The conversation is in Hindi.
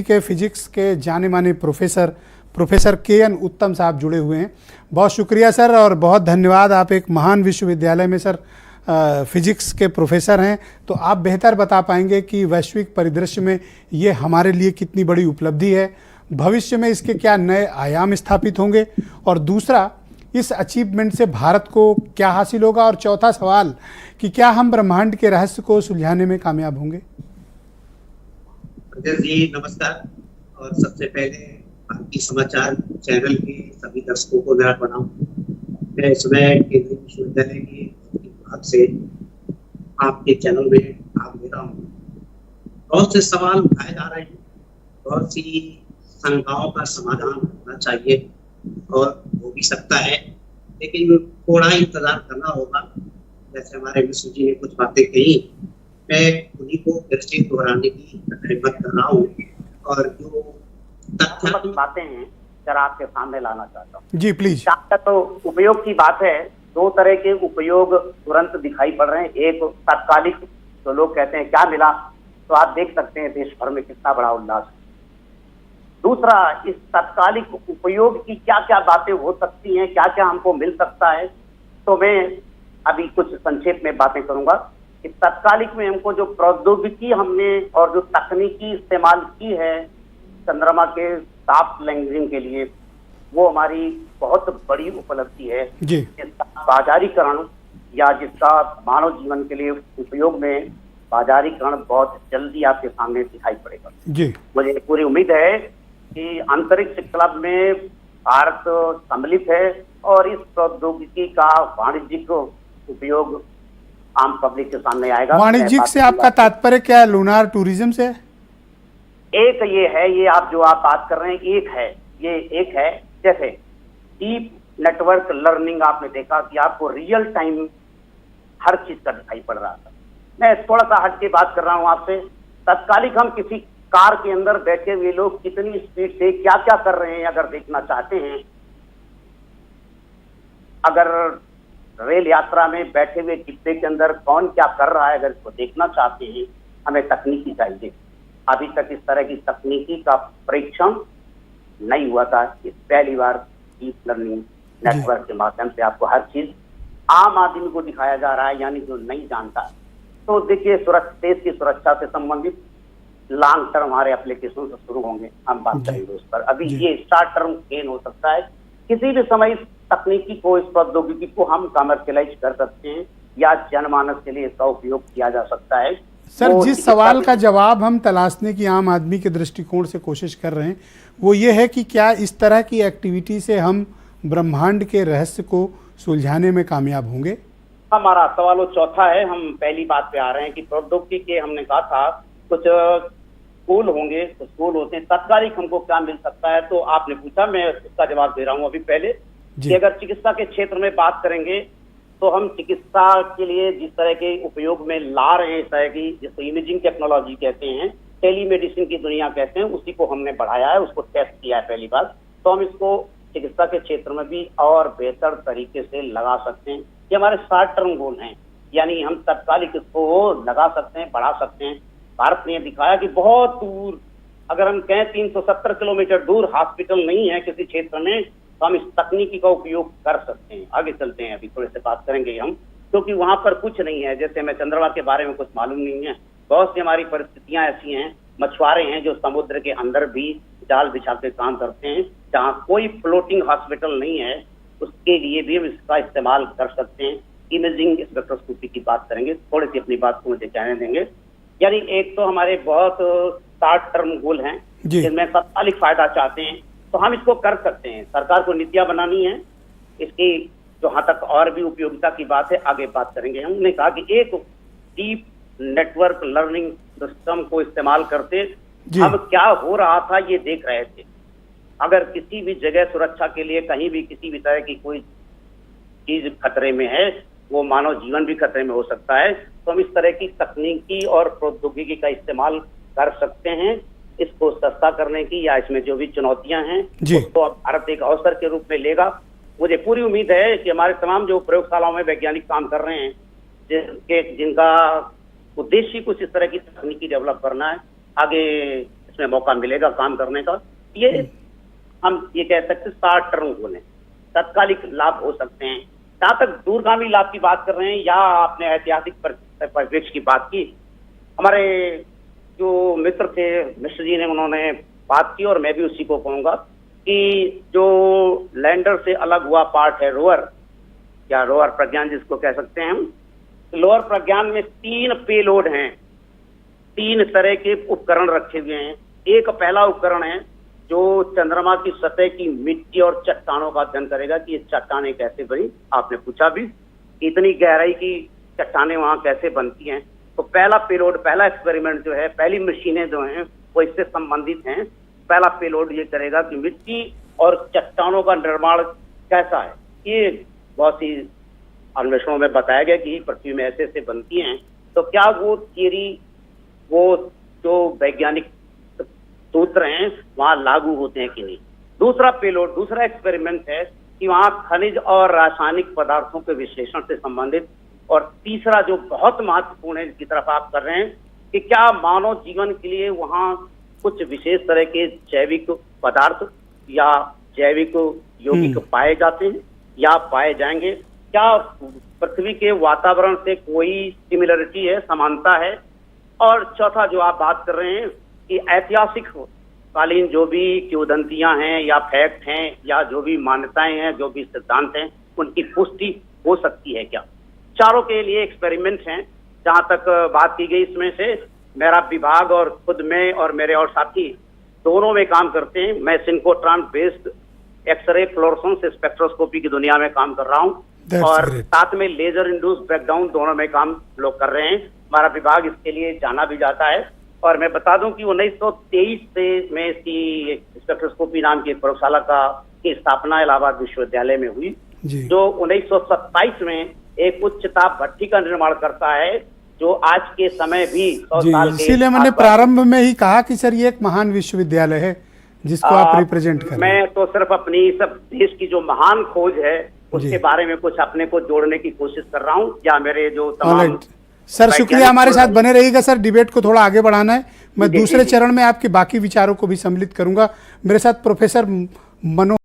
के फिजिक्स के जाने माने प्रोफेसर के.एन. उत्तम साहब जुड़े हुए हैं। बहुत शुक्रिया सर और बहुत धन्यवाद। आप एक महान विश्वविद्यालय में सर फिजिक्स के प्रोफेसर हैं, तो आप बेहतर बता पाएंगे कि वैश्विक परिदृश्य में ये हमारे लिए कितनी बड़ी उपलब्धि है, भविष्य में इसके क्या नए आयाम स्थापित होंगे, और दूसरा इस अचीवमेंट से भारत को क्या हासिल होगा, और चौथा सवाल कि क्या हम ब्रह्मांड के रहस्य को सुलझाने में कामयाब होंगे। जी नमस्कार। और सबसे पहले आपकी समाचार चैनल के सभी दर्शकों को मेरा प्रणाम। मैं इसमें केंद्रीय विश्वविद्यालय के विभाग से आपके चैनल में भाग ले रहा हूँ। बहुत से सवाल उठाए जा रहे हैं, बहुत सी शंकाओं का समाधान होना चाहिए और हो भी सकता है, लेकिन थोड़ा इंतजार करना होगा। जैसे हमारे विष्णु जी ने कुछ बातें कही, मैं उन्हीं को फिर से दोहराने की हिम्मत कर रहा हूँ और जो तथ्य बातें हैं जरा आपके सामने लाना चाहता हूँ। जी प्लीज। तो उपयोग की बात है, दो तरह के उपयोग तुरंत दिखाई पड़ रहे हैं। एक तात्कालिक, तो लोग कहते हैं क्या मिला, तो आप देख सकते हैं देश भर में कितना बड़ा उल्लास है। दूसरा, इस तात्कालिक उपयोग की क्या क्या बातें हो सकती हैं, क्या क्या हमको मिल सकता है, तो मैं अभी कुछ संक्षेप में बातें करूंगा। इस तात्कालिक में हमको जो प्रौद्योगिकी हमने और जो तकनीकी इस्तेमाल की है चंद्रमा के सॉफ्ट लैंडिंग के लिए, वो हमारी बहुत बड़ी उपलब्धि है। जिसका बाजारीकरण या जिसका मानव जीवन के लिए उपयोग में बाजारीकरण बहुत जल्दी आपके सामने दिखाई पड़ेगा। जी मुझे पूरी उम्मीद है कि अंतरिक्ष क्लब में भारत सम्मिलित है और इस प्रौद्योगिकी का वाणिज्यिक उपयोग आम पब्लिक के सामने आएगा। वाणिज्यिक से आपका तात्पर्य क्या है? लूनार टूरिज्म से? एक ये है, ये आप जो आप बात कर रहे हैं, एक है जैसे डीप नेटवर्क लर्निंग। आपने देखा कि आपको रियल टाइम हर चीज का दिखाई पड़ रहा था। मैं थोड़ा सा हट के बात कर रहा हूं आपसे। तत्कालिक हम किसी कार के अंदर बैठे हुए लोग कितनी स्पीड से क्या क्या कर रहे हैं अगर देखना चाहते हैं, अगर रेल यात्रा में बैठे हुए डिब्बे के अंदर कौन क्या कर रहा है, अगर इसको देखना चाहते हैं, हमें तकनीकी चाहिए। अभी तक इस तरह की तकनीकी का परीक्षण नहीं हुआ था। इस पहली बार डीप लर्निंग नेटवर्क के माध्यम से आपको हर चीज आम आदमी को दिखाया जा रहा है, यानी जो नहीं जानता। तो देखिए, देश की सुरक्षा से संबंधित लॉन्ग टर्म हमारे एप्लीकेशन से शुरू होंगे, हम बात करेंगे उस पर। अभी ये शॉर्ट टर्म गेन हो सकता है। किसी भी समय इस तकनीकी को, इस प्रौद्योगिकी को हम कमर्शियलाइज कर सकते हैं या जनमानस के लिए इसका उपयोग किया जा सकता है। सर, जिस सवाल का जवाब हम तलाशने की आम आदमी के दृष्टिकोण से कोशिश कर रहे हैं वो ये है कि क्या इस तरह की एक्टिविटी से हम ब्रह्मांड के रहस्य को सुलझाने में कामयाब होंगे? हमारा सवाल चौथा है। हम पहली बात पे आ रहे हैं कि प्रौद्योगिकी के, हमने कहा था कुछ स्कूल होंगे, कुछ स्कूल होते हैं, तत्कालिक हमको क्या मिल सकता है, तो आपने पूछा, मैं उसका जवाब दे रहा हूँ अभी पहले कि अगर चिकित्सा के क्षेत्र में बात करेंगे तो हम चिकित्सा के लिए जिस तरह के उपयोग में ला रहे हैं, इस तरह की जिसको इमेजिंग टेक्नोलॉजी कहते हैं, टेलीमेडिसिन की दुनिया कहते हैं, उसी को हमने बढ़ाया है, उसको टेस्ट किया है पहली बार। तो हम इसको चिकित्सा के क्षेत्र में भी और बेहतर तरीके से लगा सकते हैं। ये हमारे शॉर्ट टर्म गोल हैं, यानी हम तत्कालिक इसको लगा सकते हैं, बढ़ा सकते हैं। भारत ने दिखाया कि बहुत दूर, अगर हम कहें 370 किलोमीटर दूर हॉस्पिटल नहीं है किसी क्षेत्र में, तो हम इस तकनीकी का उपयोग कर सकते हैं। आगे चलते हैं, अभी थोड़े से बात करेंगे हम, क्योंकि वहां पर कुछ नहीं है। जैसे हमें चंद्रमा के बारे में कुछ मालूम नहीं है। बहुत सी हमारी परिस्थितियां ऐसी हैं, मछुआरे हैं जो समुद्र के अंदर भी जाल बिछा के काम करते हैं, जहाँ कोई फ्लोटिंग हॉस्पिटल नहीं है, उसके लिए भी हम इसका इस्तेमाल कर सकते हैं। इमेजिंग स्पेक्ट्रोस्कोपी की बात करेंगे, थोड़ी सी अपनी बात को मुझे कहने देंगे। यानी एक तो हमारे बहुत शॉर्ट टर्म गोल हैं जिनमें तत्कालिक फायदा चाहते हैं, तो हम इसको कर सकते हैं। सरकार को नीतियां बनानी है इसकी, जहां तक और भी उपयोगिता की बात है आगे बात करेंगे। हमने कहा कि एक डीप नेटवर्क लर्निंग सिस्टम को इस्तेमाल करते हम क्या हो रहा था ये देख रहे थे। अगर किसी भी जगह सुरक्षा के लिए कहीं भी किसी भी तरह की कोई चीज खतरे में है, वो मानव जीवन भी खतरे में हो सकता है, तो हम इस तरह की तकनीकी और प्रौद्योगिकी का इस्तेमाल कर सकते हैं इसको सस्ता करने की, या इसमें जो भी चुनौतियां हैं उसको अब भारत एक अवसर के रूप में लेगा। मुझे पूरी उम्मीद है कि हमारे तमाम जो प्रयोगशालाओं में वैज्ञानिक काम कर रहे हैं, जिनका उद्देश्य कुछ इस तरह की तकनीकी डेवलप करना है, आगे उसमें मौका मिलेगा काम करने का। ये हम ये कह सकते हैं शॉर्ट टर्म गोल है, तत्कालिक लाभ हो सकते हैं। जहाँ तक दूरगामी लाभ की बात कर रहे हैं या आपने ऐतिहासिक परिप्रेक्ष्य की बात की, हमारे जो मित्र थे मिश्र जी ने उन्होंने बात की और मैं भी उसी को कहूंगा कि जो लैंडर से अलग हुआ पार्ट है रोवर या रोवर प्रज्ञान जिसको कह सकते हैं हम, लोअर प्रज्ञान में 3 पेलोड हैं, 3 तरह के उपकरण रखे हुए हैं। एक पहला उपकरण है जो चंद्रमा की सतह की मिट्टी और चट्टानों का अध्ययन करेगा कि ये चट्टानें कैसे बनी, आपने पूछा भी इतनी गहराई की चट्टानें वहां कैसे बनती हैं। तो पहला पेलोड, पहला एक्सपेरिमेंट जो है, पहली मशीनें जो हैं वो इससे संबंधित हैं। पहला पेलोड ये करेगा कि मिट्टी और चट्टानों का निर्माण कैसा है। ये बहुत सी अन्वेषणों में बताया गया कि पृथ्वी में ऐसे ऐसे बनती हैं, तो क्या वो थियरी, वो जो वैज्ञानिक सूत्र हैं वहां लागू होते हैं कि नहीं। दूसरा पेलोड, दूसरा एक्सपेरिमेंट है कि वहां खनिज और रासायनिक पदार्थों के विश्लेषण से संबंधित। और तीसरा जो बहुत महत्वपूर्ण है जिसकी तरफ आप कर रहे हैं कि क्या मानव जीवन के लिए वहां कुछ विशेष तरह के जैविक पदार्थ या जैविक यौगिक पाए जाते हैं या पाए जाएंगे, क्या पृथ्वी के वातावरण से कोई सिमिलरिटी है, समानता है। और चौथा जो आप बात कर रहे हैं कि ऐतिहासिक कालीन जो भी किंवदंतियां हैं या फैक्ट हैं या जो भी मान्यताएं हैं, जो भी सिद्धांत हैं, उनकी पुष्टि हो सकती है क्या। चारों के लिए एक्सपेरिमेंट हैं। जहां तक बात की गई इसमें से मेरा विभाग और खुद में और मेरे और साथी दोनों में काम करते हैं। मैं synchrotron based X ray fluorescence spectroscopy की दुनिया में काम कर रहा हूं और साथ में लेजर इंड्यूस ब्रेकडाउन दोनों में काम लोग कर रहे हैं। हमारा विभाग इसके लिए जाना भी जाता है। और मैं बता दूं कि 1923 से में इसकी स्पेक्ट्रोस्कोपी नाम की प्रयोगशाला की स्थापना इलाहाबाद विश्वविद्यालय में हुई, जो 1927 में एक उच्च ताप भट्ठी का निर्माण करता है, जो आज के समय भी 100 साल के। इसीलिए मैंने प्रारंभ में ही कहा कि सर ये एक महान विश्वविद्यालय है जिसको आप रिप्रेजेंट कर रहे हैं। मैं तो सिर्फ अपनी सब देश की जो महान खोज है उसके बारे में कुछ अपने को जोड़ने की कोशिश कर रहा हूँ, या मेरे जो तमाम। सर शुक्रिया, हमारे साथ बने रहिएगा सर, डिबेट को थोड़ा आगे बढ़ाना है। मैं दूसरे चरण में आपके बाकी विचारों को भी सम्मिलित करूंगा। मेरे साथ प्रोफेसर मनोज